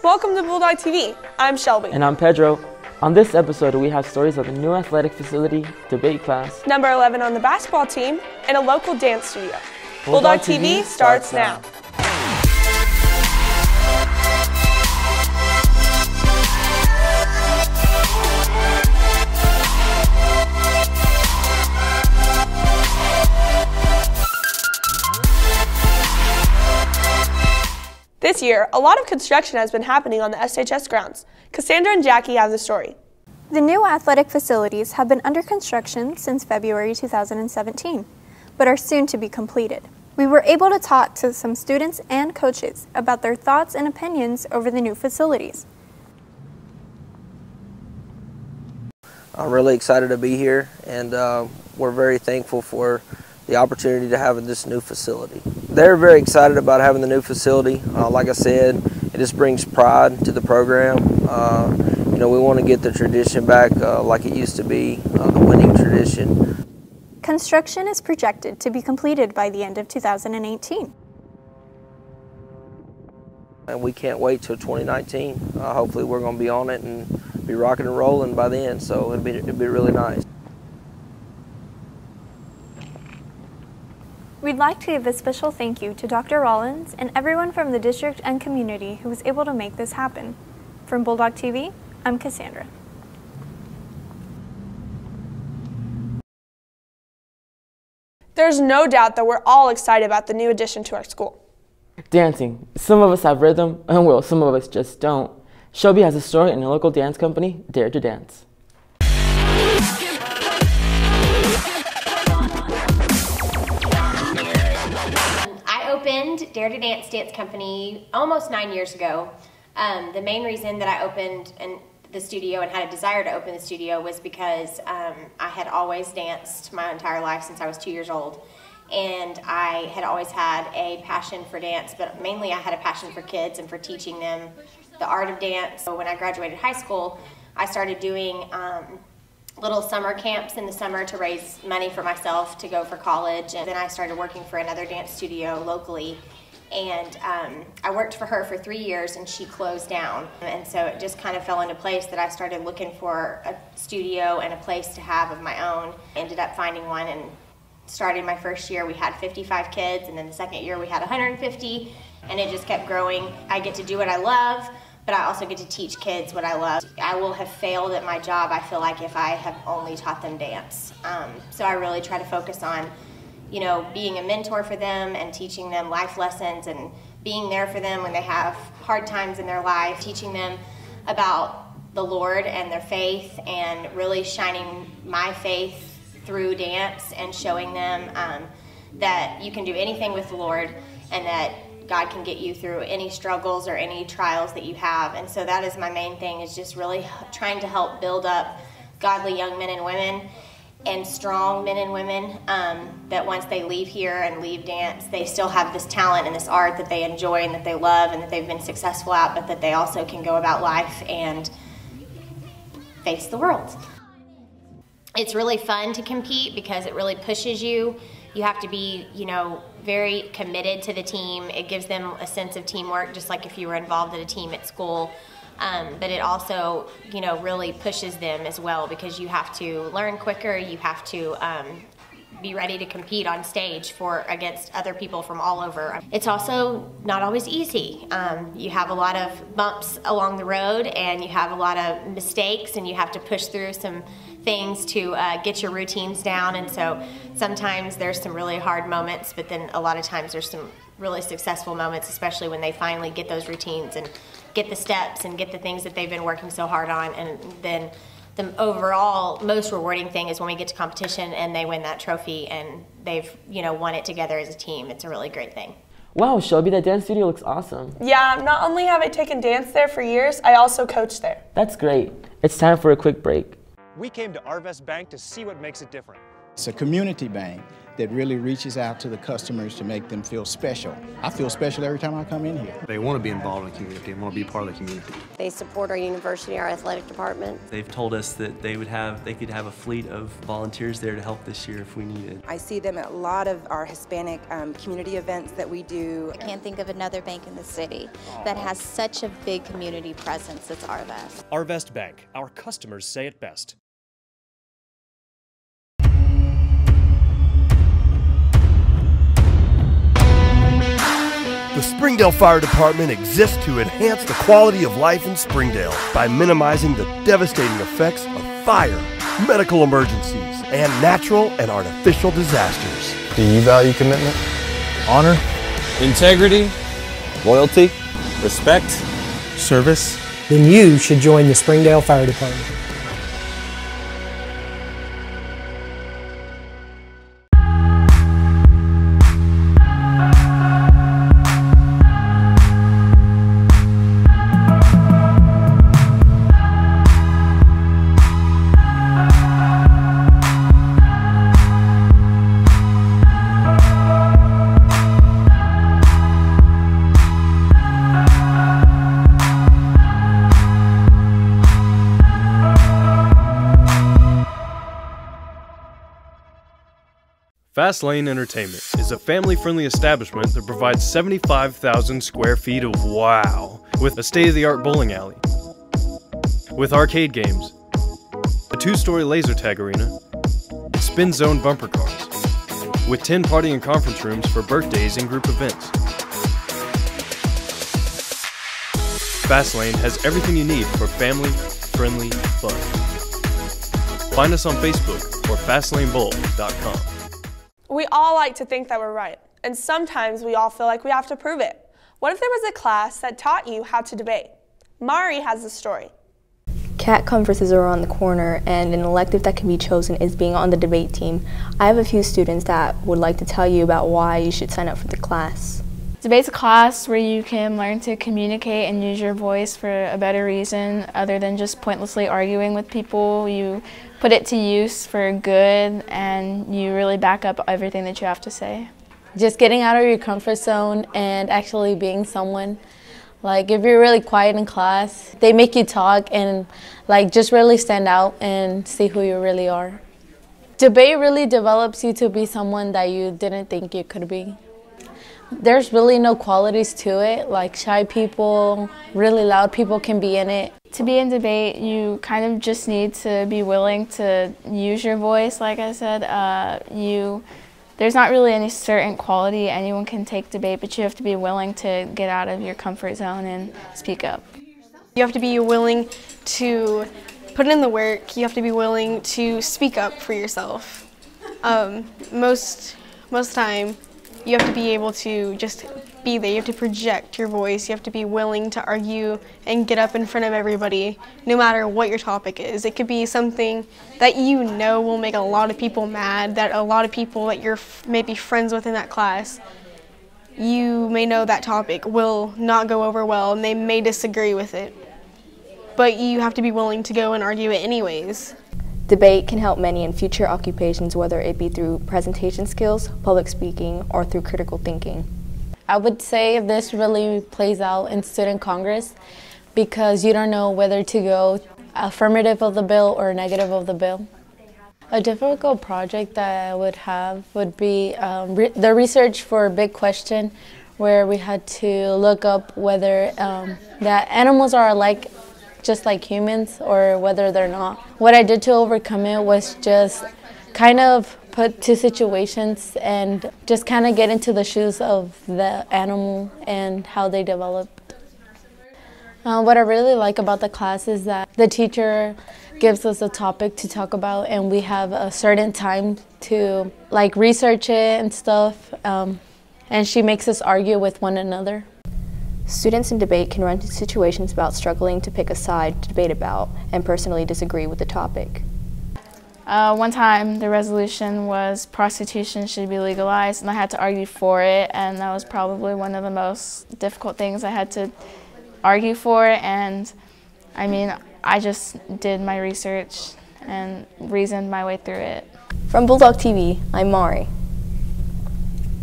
Welcome to Bulldog TV. I'm Shelby. And I'm Pedro. On this episode, we have stories of the new athletic facility, debate class, number 11 on the basketball team, and a local dance studio. Bulldog TV starts now. This year, a lot of construction has been happening on the SHS grounds. Cassandra and Jackie have the story. The new athletic facilities have been under construction since February 2017, but are soon to be completed. We were able to talk to some students and coaches about their thoughts and opinions over the new facilities. I'm really excited to be here, and we're very thankful for the opportunity to have this new facility. They're very excited about having the new facility. Like I said, it just brings pride to the program. You know, we want to get the tradition back like it used to be, the winning tradition. Construction is projected to be completed by the end of 2018. And we can't wait till 2019. Hopefully we're going to be on it and be rocking and rolling by then, so it'd be really nice. We'd like to give a special thank you to Dr. Rollins and everyone from the district and community who was able to make this happen. From Bulldog TV, I'm Cassandra. There's no doubt that we're all excited about the new addition to our school. Dancing. Some of us have rhythm, and well, some of us just don't. Shelby has a story in a local dance company, Dare to Dance. I opened Dare to Dance Dance Company almost 9 years ago. The main reason that I opened the studio and had a desire to open the studio was because I had always danced my entire life since I was 2 years old. And I had always had a passion for dance, but mainly I had a passion for kids and for teaching them the art of dance. So when I graduated high school, I started doing little summer camps in the summer to raise money for myself to go for college. And then I started working for another dance studio locally. And I worked for her for 3 years, and she closed down. And so it just kind of fell into place that I started looking for a studio and a place to have of my own. Ended up finding one, and started my first year, we had 55 kids, and then the second year we had 150, and it just kept growing. I get to do what I love, but I also get to teach kids what I love. I will have failed at my job, I feel like, if I have only taught them dance. So I really try to focus on, you know, being a mentor for them and teaching them life lessons and being there for them when they have hard times in their life, teaching them about the Lord and their faith, and really shining my faith through dance and showing them that you can do anything with the Lord, and that God can get you through any struggles or any trials that you have. And so that is my main thing, is just really trying to help build up godly young men and women and strong men and women that once they leave here and leave dance, they still have this talent and this art that they enjoy and that they love and that they've been successful at, but that they also can go about life and face the world. It's really fun to compete because it really pushes you. You have to be, you know, very committed to the team. It gives them a sense of teamwork, just like if you were involved in a team at school. But it also, you know, really pushes them as well, because you have to learn quicker. You have to be ready to compete on stage against other people from all over. It's also not always easy. You have a lot of bumps along the road, and you have a lot of mistakes, and you have to push through some things to get your routines down. And so sometimes there's some really hard moments, but then a lot of times there's some really successful moments, especially when they finally get those routines and get the steps and get the things that they've been working so hard on. And then the overall most rewarding thing is when we get to competition and they win that trophy and they've, you know, won it together as a team. It's a really great thing. Wow, Shelby, that dance studio looks awesome. Yeah, not only have I taken dance there for years, I also coach there. That's great. It's time for a quick break. We came to Arvest Bank to see what makes it different. It's a community bank that really reaches out to the customers to make them feel special. I feel special every time I come in here. They want to be involved in the community and want to be part of the community. They support our university, our athletic department. They've told us that they could have a fleet of volunteers there to help this year if we needed. I see them at a lot of our Hispanic community events that we do. I can't think of another bank in the city that has such a big community presence as HAR-BER. HAR-BER Bank, our customers say it best. The Springdale Fire Department exists to enhance the quality of life in Springdale by minimizing the devastating effects of fire, medical emergencies, and natural and artificial disasters. Do you value commitment, honor, integrity, loyalty, respect, service? Then you should join the Springdale Fire Department. Fast Lane Entertainment is a family-friendly establishment that provides 75,000 square feet of wow, with a state-of-the-art bowling alley, with arcade games, a 2-story laser tag arena, and spin zone bumper cars, with 10 party and conference rooms for birthdays and group events. Fast Lane has everything you need for family-friendly fun. Find us on Facebook or fastlanebowl.com. We all like to think that we're right, and sometimes we all feel like we have to prove it. What if there was a class that taught you how to debate? Mari has the story. CAT conferences are around the corner, and an elective that can be chosen is being on the debate team. I have a few students that would like to tell you about why you should sign up for the class. Debate's a class where you can learn to communicate and use your voice for a better reason other than just pointlessly arguing with people. You put it to use for good and you really back up everything that you have to say. Just getting out of your comfort zone and actually being someone. Like if you're really quiet in class, they make you talk and like just really stand out and see who you really are. Debate really develops you to be someone that you didn't think you could be. There's really no qualities to it, like shy people, really loud people can be in it. To be in debate, you kind of just need to be willing to use your voice, like I said. There's not really any certain quality anyone can take debate, but you have to be willing to get out of your comfort zone and speak up. You have to be willing to put in the work. You have to be willing to speak up for yourself. Most of the time, you have to be able to just be there. You have to project your voice. You have to be willing to argue and get up in front of everybody, no matter what your topic is. It could be something that you know will make a lot of people mad, that a lot of people that you're maybe friends with in that class, you may know that topic will not go over well and they may disagree with it. But you have to be willing to go and argue it anyways. Debate can help many in future occupations, whether it be through presentation skills, public speaking, or through critical thinking. I would say this really plays out in student congress because you don't know whether to go affirmative of the bill or negative of the bill. A difficult project that I would have would be the research for a big question, where we had to look up whether that animals are alike just like humans or whether they're not. What I did to overcome it was just kind of put two situations and just kind of get into the shoes of the animal and how they developed. What I really like about the class is that the teacher gives us a topic to talk about and we have a certain time to like research it and stuff, and she makes us argue with one another. Students in debate can run into situations about struggling to pick a side to debate about and personally disagree with the topic. One time the resolution was prostitution should be legalized and I had to argue for it, and that was probably one of the most difficult things I had to argue for, and I mean I just did my research and reasoned my way through it. From Bulldog TV, I'm Mari.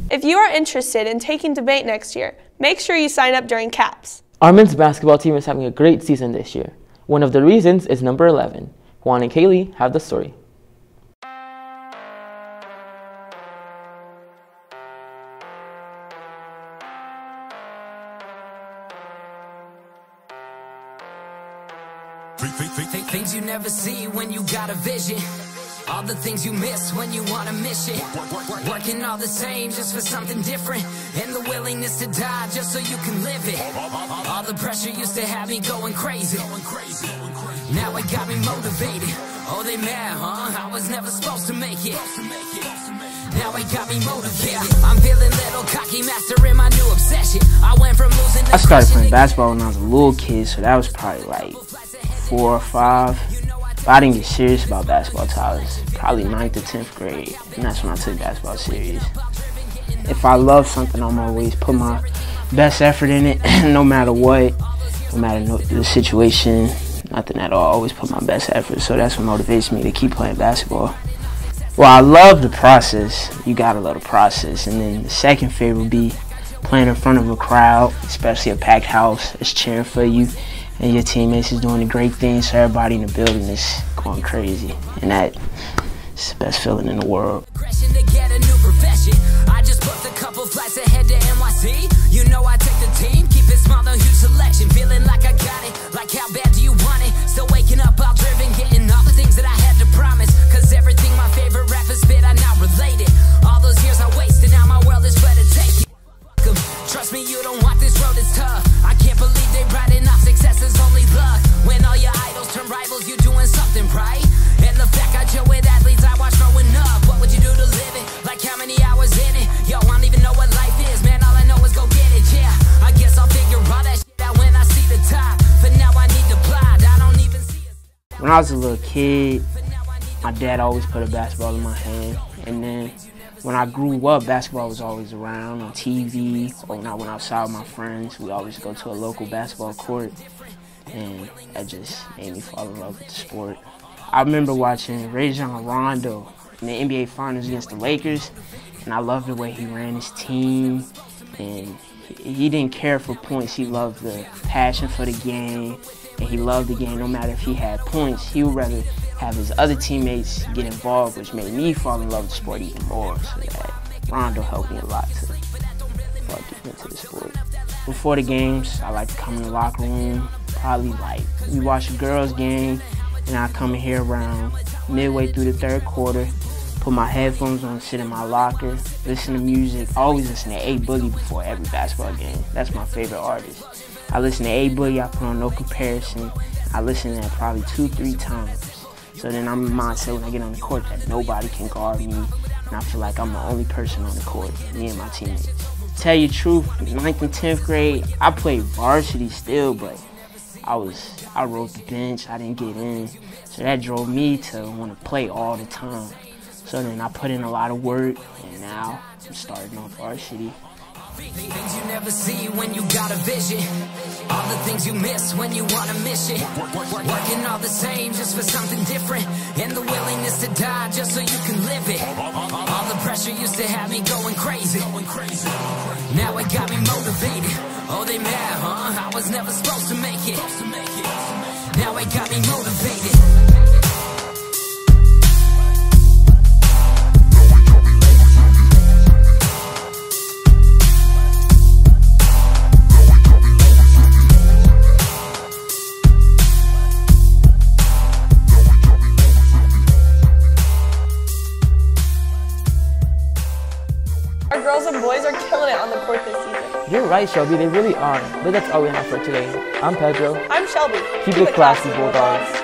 If you are interested in taking debate next year, make sure you sign up during CAPS. Our men's basketball team is having a great season this year. One of the reasons is number 11. Juan and Kaylee have the story. Things you never see when you got a vision. All the things you miss when you want a mission. Working all the same just for something different. And the willingness to die just so you can live it. All the pressure used to have me going crazy. Now it got me motivated. Oh, they mad, huh? I was never supposed to make it. Now it got me motivated. I'm feeling little cocky, mastering my new obsession. I went from losing to I started playing basketball when I was a little kid, so that was probably like 4 or 5. But I didn't get serious about basketball until I was probably 9th to 10th grade, and that's when I took basketball serious. If I love something, I'm always put my best effort in it, no matter what, no matter the situation, nothing at all. I always put my best effort, so that's what motivates me to keep playing basketball. Well, I love the process. You gotta love the process. And then the second favorite would be playing in front of a crowd, especially a packed house that's cheering for you, and your teammates is doing the great things, so everybody in the building is going crazy. And that is the best feeling in the world. I just booked a couple flights ahead to NYC. You know I take the team, keep it small, no huge selection. Feeling like I got it, like how bad do you want it? Still waking up all driven, getting all the things that I had to promise. Cause everything my favorite rappers spit, I now relate it. All those years I wasted, now my world is ready to take it. Trust me, you don't want this road, it's tough. I can't believe they writing off success is only luck. When all your idols turn rivals, you're doing something right. And the fact I chill with athletes I watch growing up. What would you do to live it? Like how many hours in it? Yo, I don't even know what life is, man. All I know is go get it, yeah. I guess I'll figure all that shit out when I see the top. But now I need to plot, I don't even see it. When I was a little kid, my dad always put a basketball in my hand. And then when I grew up, basketball was always around on TV, or when I went outside with my friends, we always go to a local basketball court, and that just made me fall in love with the sport. I remember watching Rajon Rondo in the NBA Finals against the Lakers, and I loved the way he ran his team, and he didn't care for points. He loved the passion for the game, and he loved the game no matter if he had points. He would rather have his other teammates get involved, which made me fall in love with the sport even more. So that Rondo helped me a lot to fall deep into the sport. Before the games, I like to come in the locker room, probably like we watch a girls' game, and I come in here around midway through the third quarter, put my headphones on, sit in my locker, listen to music. I always listen to A-Boogie before every basketball game. That's my favorite artist. I listen to A-Boogie, I put on No Comparison. I listen to that probably 2-3 times. So then I'm in mindset when I get on the court that nobody can guard me, and I feel like I'm the only person on the court, me and my teammates. To tell you the truth, 9th and 10th grade, I played varsity still, but I rode the bench, I didn't get in. So that drove me to want to play all the time. So then I put in a lot of work, and now I'm starting on varsity. Things you never see when you got a vision. All the things you miss when you want a mission. Working all the same just for something different. And the willingness to die just so you can live it. All the pressure used to have me going crazy. Now it got me motivated. Oh, they mad, huh? I was never supposed to make it. Now it got me motivated. Our girls and boys are killing it on the court this season. You're right, Shelby, they really are. But that's all we have for today. I'm Pedro. I'm Shelby. Keep it classy, Bulldogs.